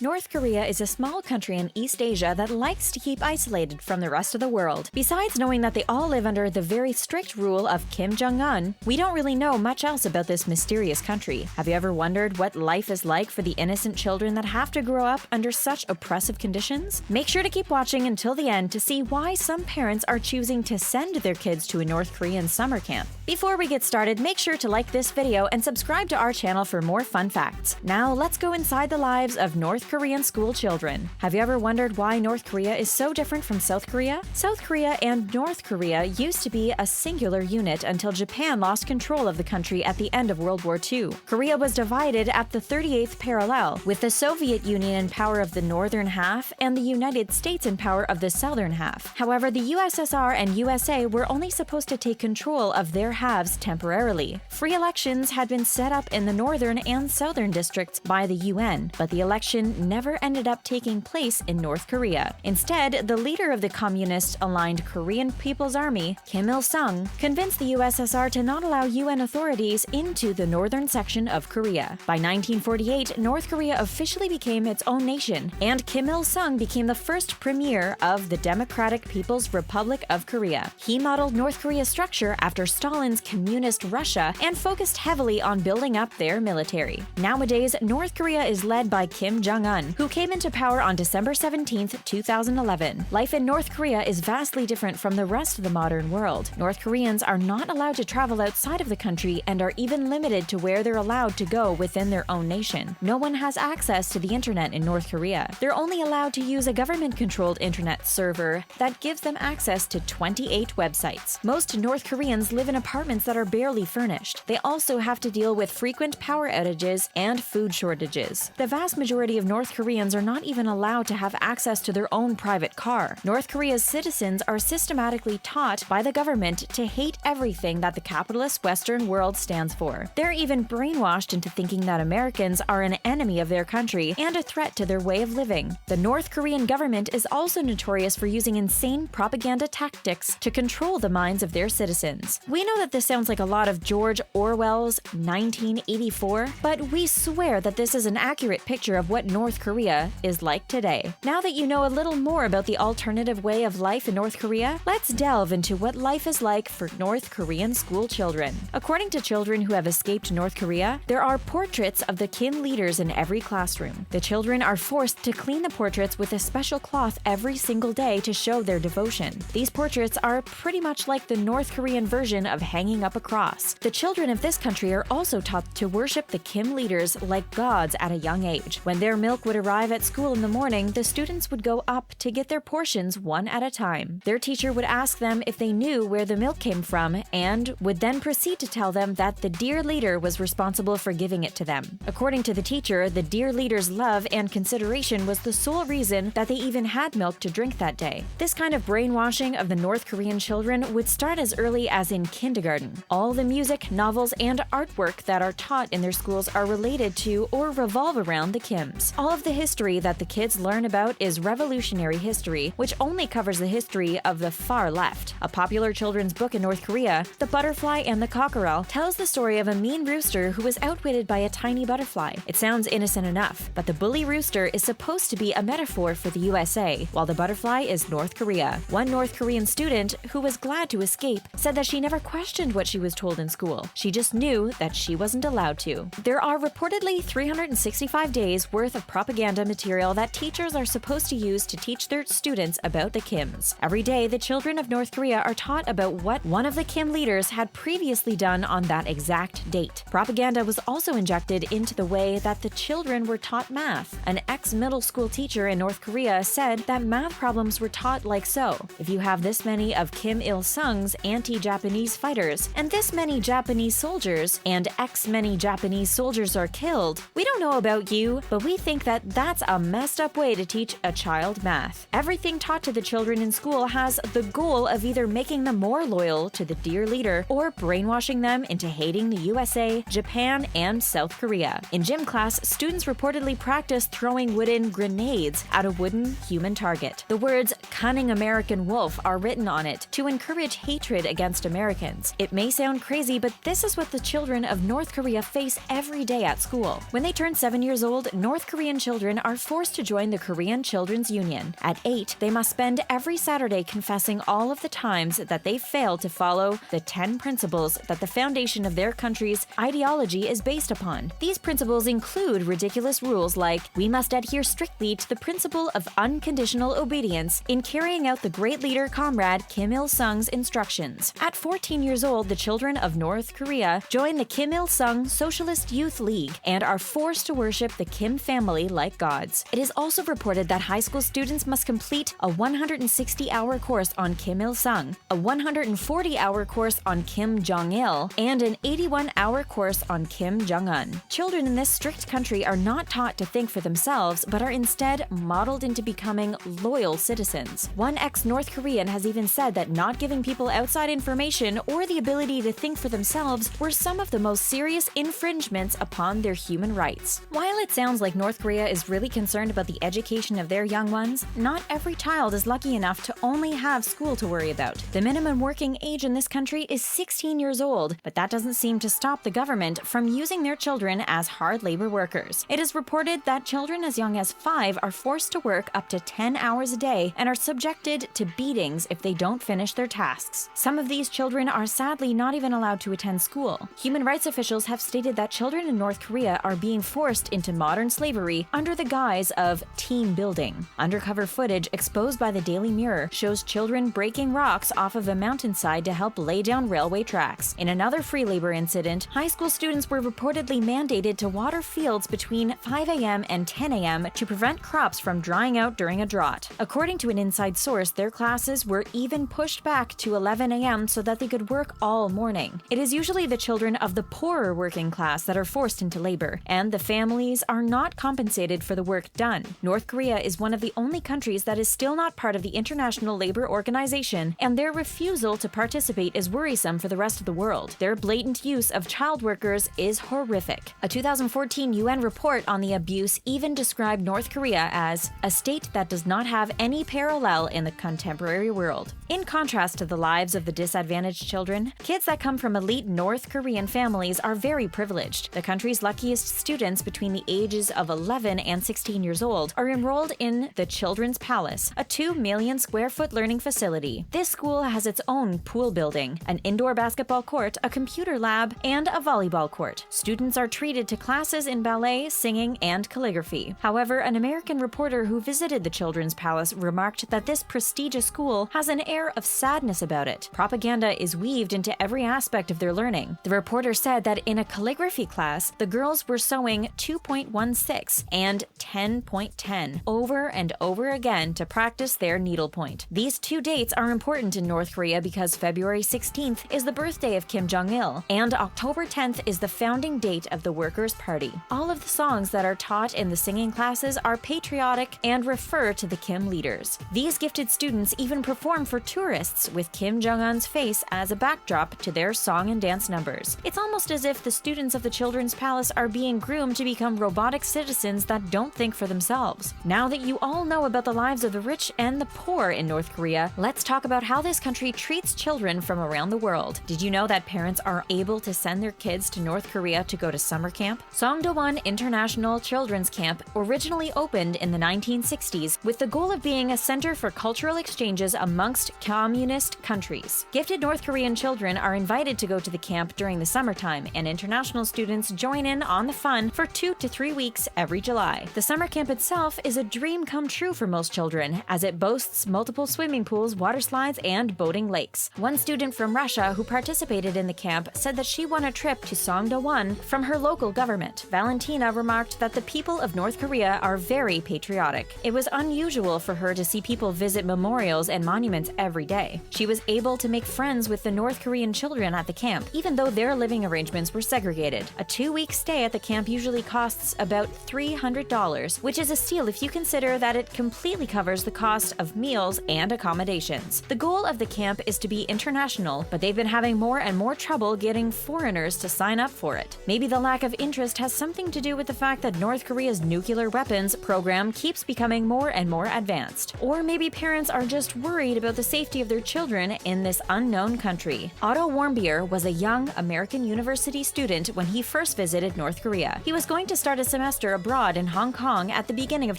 North Korea is a small country in East Asia that likes to keep isolated from the rest of the world. Besides knowing that they all live under the very strict rule of Kim Jong-un, we don't really know much else about this mysterious country. Have you ever wondered what life is like for the innocent children that have to grow up under such oppressive conditions? Make sure to keep watching until the end to see why some parents are choosing to send their kids to a North Korean summer camp. Before we get started, make sure to like this video and subscribe to our channel for more fun facts. Now let's go inside the lives of North Korean school children. Have you ever wondered why North Korea is so different from South Korea? South Korea and North Korea used to be a singular unit until Japan lost control of the country at the end of World War II. Korea was divided at the 38th parallel, with the Soviet Union in power of the northern half and the United States in power of the southern half. However, the USSR and USA were only supposed to take control of their halves temporarily. Free elections had been set up in the northern and southern districts by the UN, but the election never ended up taking place in North Korea. Instead, the leader of the communist-aligned Korean People's Army, Kim Il-sung, convinced the USSR to not allow UN authorities into the northern section of Korea. By 1948, North Korea officially became its own nation, and Kim Il-sung became the first premier of the Democratic People's Republic of Korea. He modeled North Korea's structure after Stalin's communist Russia and focused heavily on building up their military. Nowadays, North Korea is led by Kim Jong-un, who came into power on December 17, 2011. Life in North Korea is vastly different from the rest of the modern world. North Koreans are not allowed to travel outside of the country and are even limited to where they're allowed to go within their own nation. No one has access to the internet in North Korea. They're only allowed to use a government-controlled internet server that gives them access to 28 websites. Most North Koreans live in apartments that are barely furnished. They also have to deal with frequent power outages and food shortages. The vast majority of North Koreans are not even allowed to have access to their own private car. North Korea's citizens are systematically taught by the government to hate everything that the capitalist Western world stands for. They're even brainwashed into thinking that Americans are an enemy of their country and a threat to their way of living. The North Korean government is also notorious for using insane propaganda tactics to control the minds of their citizens. We know that this sounds like a lot of George Orwell's 1984, but we swear that this is an accurate picture of what North Korea is like today. Now that you know a little more about the alternative way of life in North Korea, let's delve into what life is like for North Korean school children. According to children who have escaped North Korea, there are portraits of the Kim leaders in every classroom. The children are forced to clean the portraits with a special cloth every single day to show their devotion. These portraits are pretty much like the North Korean version of hanging up a cross. The children of this country are also taught to worship the Kim leaders like gods at a young age. When their milk would arrive at school in the morning, the students would go up to get their portions one at a time. Their teacher would ask them if they knew where the milk came from and would then proceed to tell them that the dear leader was responsible for giving it to them. According to the teacher, the dear leader's love and consideration was the sole reason that they even had milk to drink that day. This kind of brainwashing of the North Korean children would start as early as in kindergarten. All the music, novels, and artwork that are taught in their schools are related to or revolve around the Kims. All of the history that the kids learn about is revolutionary history, which only covers the history of the far left. A popular children's book in North Korea, The Butterfly and the Cockerel, tells the story of a mean rooster who was outwitted by a tiny butterfly. It sounds innocent enough, but the bully rooster is supposed to be a metaphor for the USA, while the butterfly is North Korea. One North Korean student, who was glad to escape, said that she never questioned what she was told in school. She just knew that she wasn't allowed to. There are reportedly 365 days worth of propaganda material that teachers are supposed to use to teach their students about the Kims. Every day, the children of North Korea are taught about what one of the Kim leaders had previously done on that exact date. Propaganda was also injected into the way that the children were taught math. An ex-middle school teacher in North Korea said that math problems were taught like so. If you have this many of Kim Il-sung's anti-Japanese fighters and this many Japanese soldiers and X many Japanese soldiers are killed, we don't know about you, but we think that that's a messed up way to teach a child math. Everything taught to the children in school has the goal of either making them more loyal to the dear leader or brainwashing them into hating the USA, Japan, and South Korea. In gym class, students reportedly practice throwing wooden grenades at a wooden human target. The words "cunning American wolf" are written on it to encourage hatred against Americans. It may sound crazy, but this is what the children of North Korea face every day at school. When they turn 7 years old, North Korean Korean children are forced to join the Korean Children's Union. At 8, they must spend every Saturday confessing all of the times that they failed to follow the 10 principles that the foundation of their country's ideology is based upon. These principles include ridiculous rules like, we must adhere strictly to the principle of unconditional obedience in carrying out the great leader comrade Kim Il-sung's instructions. At 14 years old, the children of North Korea join the Kim Il-sung Socialist Youth League and are forced to worship the Kim family like gods. It is also reported that high school students must complete a 160-hour course on Kim Il-sung, a 140-hour course on Kim Jong-il, and an 81-hour course on Kim Jong-un. Children in this strict country are not taught to think for themselves, but are instead modeled into becoming loyal citizens. One ex-North Korean has even said that not giving people outside information or the ability to think for themselves were some of the most serious infringements upon their human rights. While it sounds like North Korea is really concerned about the education of their young ones, not every child is lucky enough to only have school to worry about. The minimum working age in this country is 16 years old, but that doesn't seem to stop the government from using their children as hard labor workers. It is reported that children as young as 5 are forced to work up to 10 hours a day and are subjected to beatings if they don't finish their tasks. Some of these children are sadly not even allowed to attend school. Human rights officials have stated that children in North Korea are being forced into modern slavery under the guise of team building. Undercover footage exposed by the Daily Mirror shows children breaking rocks off of a mountainside to help lay down railway tracks. In another free labor incident, high school students were reportedly mandated to water fields between 5 a.m. and 10 a.m. to prevent crops from drying out during a drought. According to an inside source, their classes were even pushed back to 11 a.m. so that they could work all morning. It is usually the children of the poorer working class that are forced into labor, and the families are not compensated for the work done. North Korea is one of the only countries that is still not part of the International Labor Organization, and their refusal to participate is worrisome for the rest of the world. Their blatant use of child workers is horrific. A 2014 UN report on the abuse even described North Korea as a state that does not have any parallel in the contemporary world. In contrast to the lives of the disadvantaged children, kids that come from elite North Korean families are very privileged. The country's luckiest students between the ages of 11 and 16 years old are enrolled in the Children's Palace, a 2 million square foot learning facility. This school has its own pool building, an indoor basketball court, a computer lab, and a volleyball court. Students are treated to classes in ballet, singing, and calligraphy. However, an American reporter who visited the Children's Palace remarked that this prestigious school has an air of sadness about it. Propaganda is weaved into every aspect of their learning. The reporter said that in a calligraphy class, the girls were sewing 2.16 and 10.10 over and over again to practice their needlepoint. These two dates are important in North Korea because February 16th is the birthday of Kim Jong-il, and October 10th is the founding date of the Workers' Party. All of the songs that are taught in the singing classes are patriotic and refer to the Kim leaders. These gifted students even perform for tourists with Kim Jong-un's face as a backdrop to their song and dance numbers. It's almost as if the students of the Children's Palace are being groomed to become robotic citizens that don't think for themselves. Now that you all know about the lives of the rich and the poor in North Korea, let's talk about how this country treats children from around the world. Did you know that parents are able to send their kids to North Korea to go to summer camp? Songdo-won International Children's Camp originally opened in the 1960s with the goal of being a center for cultural exchanges amongst communist countries. Gifted North Korean children are invited to go to the camp during the summertime, and international students join in on the fun for 2 to 3 weeks every July. The summer camp itself is a dream come true for most children, as it boasts multiple swimming pools, water slides, and boating lakes. One student from Russia who participated in the camp said that she won a trip to Songdo-won from her local government. Valentina remarked that the people of North Korea are very patriotic. It was unusual for her to see people visit memorials and monuments every day. She was able to make friends with the North Korean children at the camp, even though their living arrangements were segregated. A 2-week stay at the camp usually costs about $300, which is a steal if you consider that it completely covers the cost of meals and accommodations. The goal of the camp is to be international, but they've been having more and more trouble getting foreigners to sign up for it. Maybe the lack of interest has something to do with the fact that North Korea's nuclear weapons program keeps becoming more and more advanced. Or maybe parents are just worried about the safety of their children in this unknown country. Otto was a young American university student when he first visited North Korea. He was going to start a semester abroad abroad in Hong Kong at the beginning of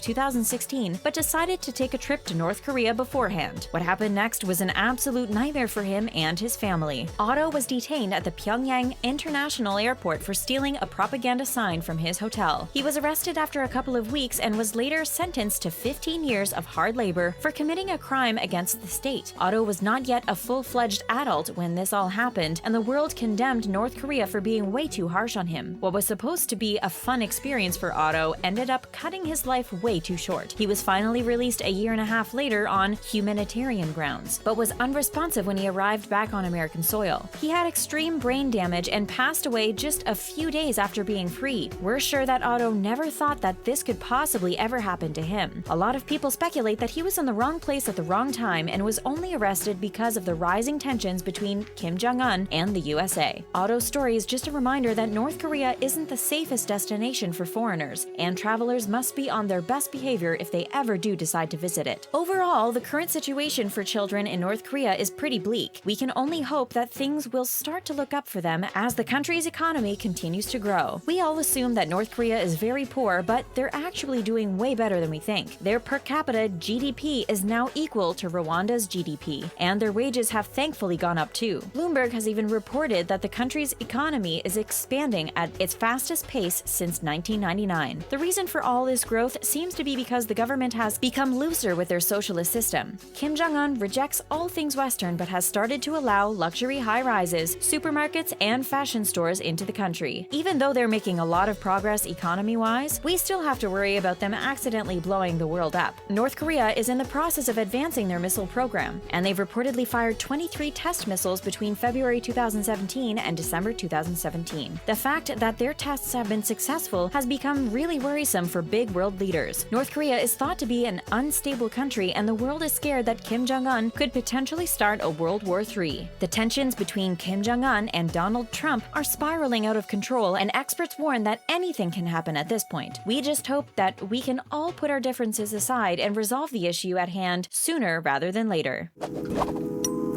2016, but decided to take a trip to North Korea beforehand. What happened next was an absolute nightmare for him and his family. Otto was detained at the Pyongyang International Airport for stealing a propaganda sign from his hotel. He was arrested after a couple of weeks and was later sentenced to 15 years of hard labor for committing a crime against the state. Otto was not yet a full-fledged adult when this all happened, and the world condemned North Korea for being way too harsh on him. What was supposed to be a fun experience for Otto ended up cutting his life way too short. He was finally released a year and a half later on humanitarian grounds, but was unresponsive when he arrived back on American soil. He had extreme brain damage and passed away just a few days after being freed. We're sure that Otto never thought that this could possibly ever happen to him. A lot of people speculate that he was in the wrong place at the wrong time and was only arrested because of the rising tensions between Kim Jong-un and the USA. Otto's story is just a reminder that North Korea isn't the safest destination for foreigners, and travelers must be on their best behavior if they ever do decide to visit it. Overall, the current situation for children in North Korea is pretty bleak. We can only hope that things will start to look up for them as the country's economy continues to grow. We all assume that North Korea is very poor, but they're actually doing way better than we think. Their per capita GDP is now equal to Rwanda's GDP, and their wages have thankfully gone up too. Bloomberg has even reported that the country's economy is expanding at its fastest pace since 1999. The reason for all this growth seems to be because the government has become looser with their socialist system. Kim Jong-un rejects all things Western but has started to allow luxury high-rises, supermarkets, and fashion stores into the country. Even though they're making a lot of progress economy-wise, we still have to worry about them accidentally blowing the world up. North Korea is in the process of advancing their missile program, and they've reportedly fired 23 test missiles between February 2017 and December 2017. The fact that their tests have been successful has become really worrisome for big world leaders. North Korea is thought to be an unstable country, and the world is scared that Kim Jong-un could potentially start a World War III. The tensions between Kim Jong-un and Donald Trump are spiraling out of control, and experts warn that anything can happen at this point. We just hope that we can all put our differences aside and resolve the issue at hand sooner rather than later.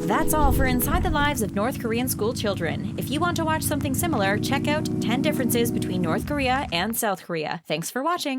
That's all for Inside the Lives of North Korean School Children. If you want to watch something similar, check out 10 Differences Between North Korea and South Korea. Thanks for watching!